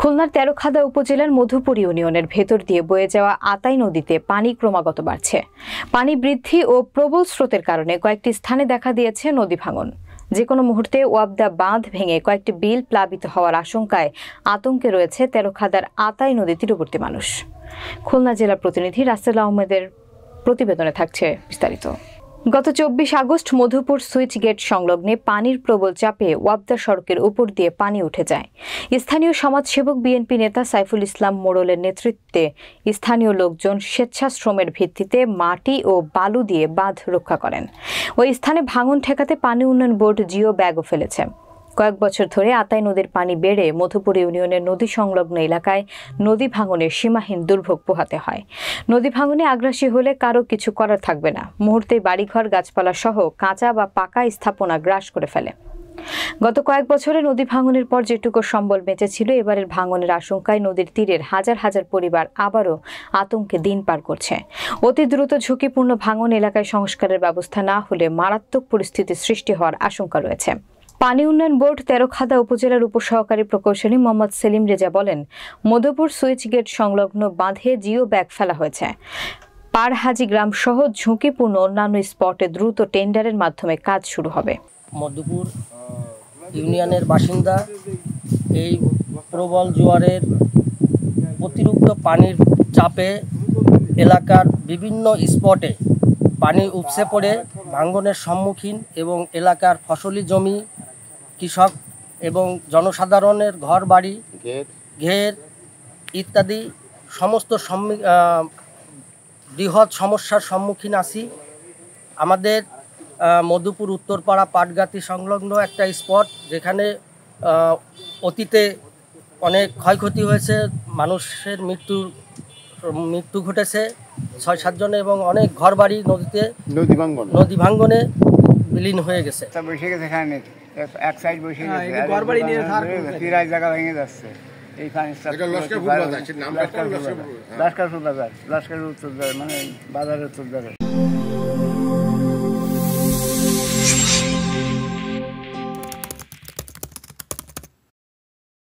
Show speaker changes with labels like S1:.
S1: খুলনার তেরখাদা উপজেলার মধুপুর ইউনিয়নের ভেতর দিয়ে বয়ে যাওয়া আতাই নদীতে পানি ক্রমাগত বাড়ছে। পানি বৃদ্ধি ও প্রবল স্রোতের কারণে কয়েকটি স্থানে দেখা দিয়েছে নদী ভাঙন। যে কোনো মুহূর্তে ওয়াবদা বাঁধ ভেঙে কয়েকটি বিল প্লাবিত হওয়ার আশঙ্কায় আতঙ্কে রয়েছে তেরখাদার আতাই নদী তীরবর্তী মানুষ। খুলনা জেলা প্রতিনিধি রাসেল আহমেদের প্রতিবেদনে থাকছে বিস্তারিত। গত 24 আগস্ট মধুপুর সুইচ গেট সংলগ্নে পানির প্রবল চাপে ওয়াবদা সড়কের উপর দিয়ে পানি উঠে যায়। স্থানীয় সমাজসেবক বিএনপি নেতা সাইফুল ইসলাম মোড়লের নেতৃত্বে স্থানীয় লোকজন স্বেচ্ছাশ্রমের ভিত্তিতে মাটি ও বালু দিয়ে বাঁধ রক্ষা করেন। ওই স্থানে ভাঙন ঠেকাতে পানি উন্নয়ন বোর্ড জিও ব্যাগও ফেলেছে। কয়েক বছর ধরে আতাই নদীর পানি বেড়ে মধুপুর ইউনিয়নের নদী সংলগ্ন এলাকায় নদী ভাঙনের সীমাহীন দুর্ভোগ পোহাতে হয়। নদী ভাঙনে আগ্রাসী হলে কারো কিছু করার থাকবে না, মুহূর্তেই বাড়িঘর গাছপালা সহ কাঁচা বা পাকা স্থাপনা গ্রাস করে ফেলে। গত কয়েক বছরে নদী ভাঙনের পর যেটুকু সম্বল বেঁচেছিল, এবারের ভাঙনের আশঙ্কায় নদীর তীরের হাজার হাজার পরিবার আবারও আতঙ্কে দিন পার করছে। অতি দ্রুত ঝুঁকিপূর্ণ ভাঙন এলাকায় সংস্কারের ব্যবস্থা না হলে মারাত্মক পরিস্থিতির সৃষ্টি হওয়ার আশঙ্কা রয়েছে। পানি উন্নয়ন বোর্ড তেরখাদা উপজেলার উপসহকারী প্রকৌশলী মোহাম্মদ সেলিম রেজা বলেন, মধুপুর সুইচ গেট সংলগ্ন বাঁধে জিও ব্যাগ ফেলা হয়েছে। পারহাজি গ্রাম সহ ঝুঁকিপূর্ণ অন্যান্য স্পটে দ্রুত টেন্ডারের মাধ্যমে কাজ শুরু হবে।
S2: মধুপুর ইউনিয়নের বাসিন্দা এই প্রবল জোয়ারের অতিরিক্ত পানির চাপে এলাকার বিভিন্ন স্পটে পানি উপচে পড়ে ভাঙনের সম্মুখীন এবং এলাকার ফসলি জমি, কৃষক এবং জনসাধারণের ঘর বাড়ি, ঘের ইত্যাদি সমস্ত বৃহৎ সমস্যার সম্মুখীন আছি। আমাদের মধুপুর উত্তরপাড়া পাটগাতি সংলগ্ন একটা স্পট, যেখানে অতীতে অনেক ক্ষয়ক্ষতি হয়েছে, মানুষের মৃত্যু ঘটেছে ৬-৭ জন, এবং অনেক ঘরবাড়ি নদী ভাঙ্গনে বিলীন হয়ে গেছে।
S3: এক সাইড বসে গেছে, ঘরবাড়ি নিয়ে প্রায় জায়গা ভেঙে যাচ্ছে। এইখানে লস্করপুর বাজার, লস্করের উত্তর মানে বাজারের উত্তর